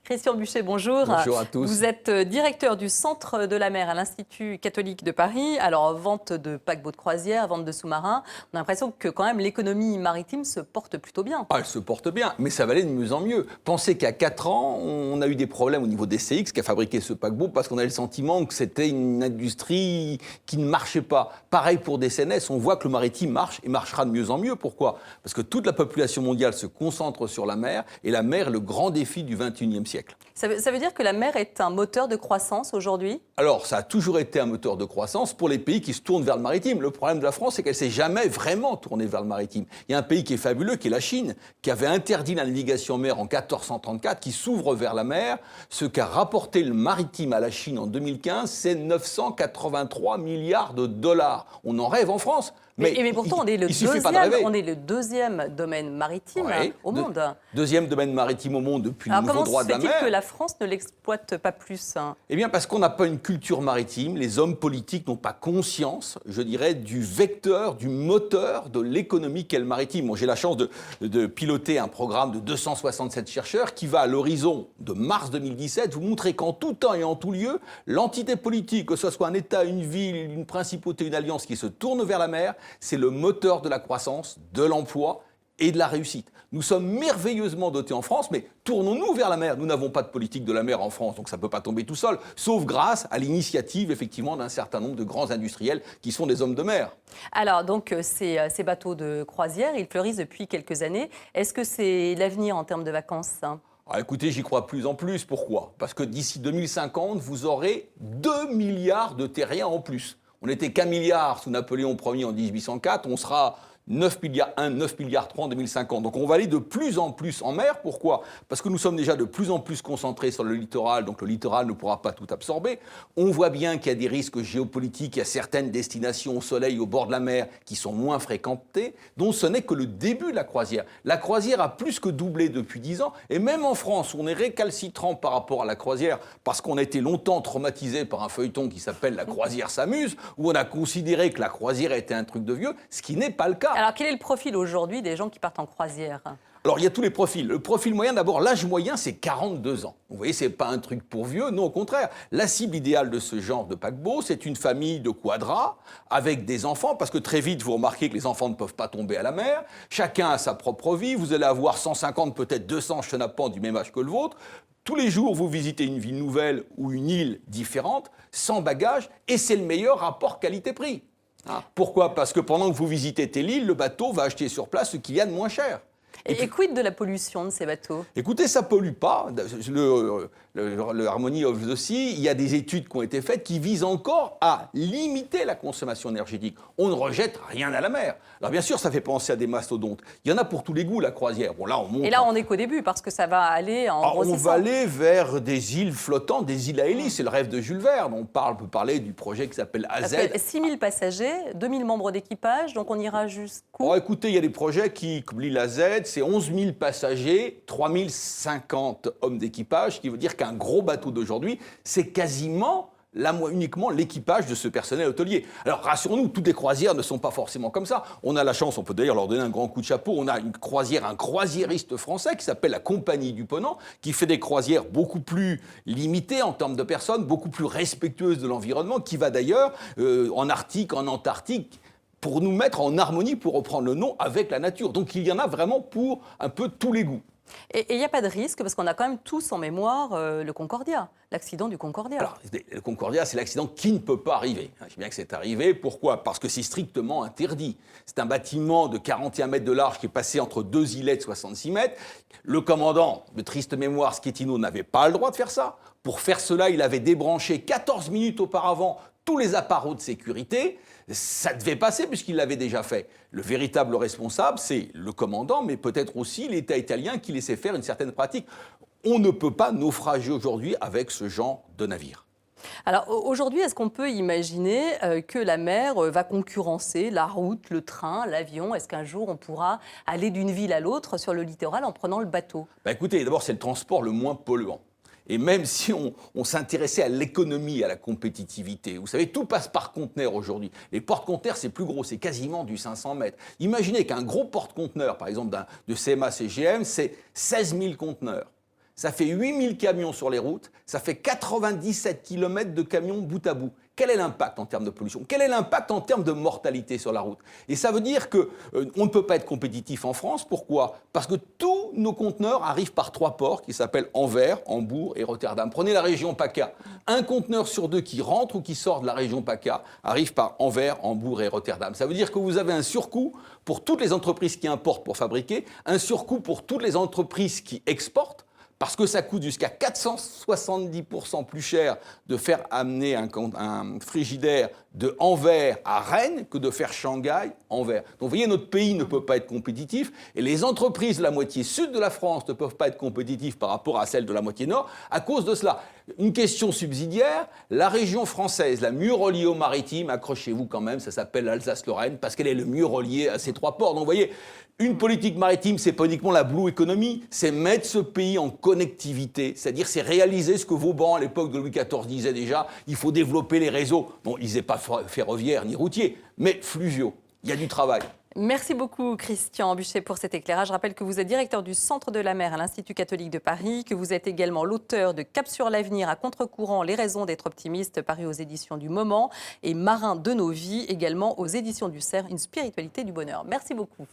Christian Buchet, bonjour. Bonjour à tous. Vous êtes directeur du Centre de la mer à l'Institut catholique de Paris. Alors, vente de paquebots de croisière, vente de sous-marins. On a l'impression que quand même l'économie maritime se porte plutôt bien. Ah, elle se porte bien, mais ça va aller de mieux en mieux. Pensez qu'à 4 ans, on a eu des problèmes au niveau des CX qui a fabriqué ce paquebot parce qu'on avait le sentiment que c'était une industrie qui ne marchait pas. Pareil pour DSNS, on voit que le maritime marche et marchera de mieux en mieux. Pourquoi ? Parce que toute la population mondiale se concentre sur la mer et la mer est le grand défi du XXIe siècle. Ça veut dire que la mer est un moteur de croissance aujourd'hui ? Alors, ça a toujours été un moteur de croissance pour les pays qui se tournent vers le maritime. Le problème de la France, c'est qu'elle ne s'est jamais vraiment tournée vers le maritime. Il y a un pays qui est fabuleux, qui est la Chine, qui avait interdit la navigation en mer en 1434, qui s'ouvre vers la mer. Ce qu'a rapporté le maritime à la Chine en 2015, c'est 983 milliards de dollars. On en rêve en France. Mais pourtant, on est le deuxième domaine maritime au monde. Deuxième domaine maritime au monde depuis le nouveau droit de la mer. Alors comment se fait-il que la France ne l'exploite pas plus ? Eh bien parce qu'on n'a pas une culture maritime. Les hommes politiques n'ont pas conscience, je dirais, du vecteur, du moteur de l'économie qu'est le maritime. Moi, j'ai la chance de piloter un programme de 267 chercheurs qui va, à l'horizon de mars 2017, vous montrer qu'en tout temps et en tout lieu, l'entité politique, que ce soit un État, une ville, une principauté, une alliance qui se tourne vers la mer, c'est le moteur de la croissance, de l'emploi et de la réussite. Nous sommes merveilleusement dotés en France, mais tournons-nous vers la mer. Nous n'avons pas de politique de la mer en France, donc ça ne peut pas tomber tout seul, sauf grâce à l'initiative, effectivement, d'un certain nombre de grands industriels qui sont des hommes de mer. Alors, donc, ces bateaux de croisière, ils fleurissent depuis quelques années. Est-ce que c'est l'avenir en termes de vacances ? Écoutez, j'y crois de plus en plus. Pourquoi ? Parce que d'ici 2050, vous aurez 2 milliards de terriens en plus. On n'était qu'1 milliard sous Napoléon Ier en 1804, on sera 9 milliards 3 en 2050. Donc on va aller de plus en plus en mer. Pourquoi ? Parce que nous sommes déjà de plus en plus concentrés sur le littoral, donc le littoral ne pourra pas tout absorber. On voit bien qu'il y a des risques géopolitiques, il y a certaines destinations au soleil, au bord de la mer, qui sont moins fréquentées, dont ce n'est que le début de la croisière. La croisière a plus que doublé depuis 10 ans, et même en France, on est récalcitrant par rapport à la croisière, parce qu'on a été longtemps traumatisé par un feuilleton qui s'appelle La croisière s'amuse, où on a considéré que la croisière était un truc de vieux, ce qui n'est pas le cas. Alors, quel est le profil aujourd'hui des gens qui partent en croisière ? Alors, il y a tous les profils. Le profil moyen, d'abord, l'âge moyen, c'est 42 ans. Vous voyez, ce n'est pas un truc pour vieux, non, au contraire. La cible idéale de ce genre de paquebot, c'est une famille de quadras avec des enfants, parce que très vite, vous remarquez que les enfants ne peuvent pas tomber à la mer. Chacun a sa propre vie. Vous allez avoir 150, peut-être 200 chenapans du même âge que le vôtre. Tous les jours, vous visitez une ville nouvelle ou une île différente, sans bagages, et c'est le meilleur rapport qualité-prix. Pourquoi ? Parce que pendant que vous visitez telle île, le bateau va acheter sur place ce qu'il y a de moins cher. Et quid de la pollution de ces bateaux ? Écoutez, ça ne pollue pas. Le Harmony of the Sea, il y a des études qui ont été faites qui visent encore à limiter la consommation énergétique. On ne rejette rien à la mer. Alors bien sûr, ça fait penser à des mastodontes. Il y en a pour tous les goûts, la croisière. Bon, là, on monte. Et là, on n'est qu'au début, parce que ça va aller en grossissant. On va aller vers des îles flottantes, des îles à hélice. C'est le rêve de Jules Verne. On peut parler du projet qui s'appelle AZ. 6 000 passagers, 2 000 membres d'équipage, donc on ira jusqu'où ? Écoutez, il y a des projets comme l'île AZ, c'est 11 000 passagers, 3 050 hommes d'équipage, ce qui veut dire qu'un gros bateau d'aujourd'hui, c'est quasiment uniquement l'équipage de ce personnel hôtelier. Alors rassurons-nous, toutes les croisières ne sont pas forcément comme ça. On a la chance, on peut d'ailleurs leur donner un grand coup de chapeau, on a un croisiériste français qui s'appelle la Compagnie du Ponant, qui fait des croisières beaucoup plus limitées en termes de personnes, beaucoup plus respectueuses de l'environnement, qui va d'ailleurs en Arctique, en Antarctique, pour nous mettre en harmonie, pour reprendre le nom, avec la nature. Donc il y en a vraiment pour un peu tous les goûts. Et il n'y a pas de risque, parce qu'on a quand même tous en mémoire le Concordia, l'accident du Concordia. Alors, le Concordia, c'est l'accident qui ne peut pas arriver. Je sais bien que c'est arrivé. Pourquoi ? Parce que c'est strictement interdit. C'est un bâtiment de 41 mètres de large qui est passé entre deux îlets de 66 mètres. Le commandant, de triste mémoire, Schettino, n'avait pas le droit de faire ça. Pour faire cela, il avait débranché 14 minutes auparavant tous les appareils de sécurité. Ça devait passer puisqu'il l'avait déjà fait. Le véritable responsable, c'est le commandant, mais peut-être aussi l'État italien qui laissait faire une certaine pratique. On ne peut pas naufrager aujourd'hui avec ce genre de navire. Alors aujourd'hui, est-ce qu'on peut imaginer que la mer va concurrencer la route, le train, l'avion ? Est-ce qu'un jour on pourra aller d'une ville à l'autre sur le littoral en prenant le bateau ? Écoutez, d'abord c'est le transport le moins polluant. Et même si on s'intéressait à l'économie, à la compétitivité, vous savez, tout passe par conteneur aujourd'hui. Les porte-conteneurs, c'est plus gros, c'est quasiment du 500 mètres. Imaginez qu'un gros porte-conteneur, par exemple de CMA-CGM, c'est 16 000 conteneurs. ça fait 8000 camions sur les routes, ça fait 97 km de camions bout à bout. Quel est l'impact en termes de pollution? Quel est l'impact en termes de mortalité sur la route? Et ça veut dire qu'on ne peut pas être compétitif en France. Pourquoi? Parce que tous nos conteneurs arrivent par 3 ports qui s'appellent Anvers, Hambourg et Rotterdam. Prenez la région PACA. Un conteneur sur 2 qui rentre ou qui sort de la région PACA arrive par Anvers, Hambourg et Rotterdam. Ça veut dire que vous avez un surcoût pour toutes les entreprises qui importent pour fabriquer, un surcoût pour toutes les entreprises qui exportent, parce que ça coûte jusqu'à 470% plus cher de faire amener un frigidaire de Anvers à Rennes que de faire Shanghai-Anvers. Donc vous voyez, notre pays ne peut pas être compétitif et les entreprises de la moitié sud de la France ne peuvent pas être compétitives par rapport à celles de la moitié nord à cause de cela. Une question subsidiaire, la région française la mieux reliée au maritime, accrochez-vous quand même, ça s'appelle l'Alsace-Lorraine parce qu'elle est le mieux reliée à ces 3 ports. Donc vous voyez, une politique maritime, c'est pas uniquement la blue economy, c'est mettre ce pays en connectivité, c'est-à-dire c'est réaliser ce que Vauban à l'époque de Louis XIV disait déjà, il faut développer les réseaux. Bon, ils n'étaient pas ferroviaires ni routiers, mais fluviaux. Il y a du travail. Merci beaucoup Christian Buchet pour cet éclairage. Je rappelle que vous êtes directeur du Centre de la mer à l'Institut catholique de Paris, que vous êtes également l'auteur de Cap sur l'avenir à contre-courant, les raisons d'être optimiste, paru aux éditions du Moment, et Marin de nos vies, également aux éditions du Cerf, une spiritualité du bonheur. Merci beaucoup.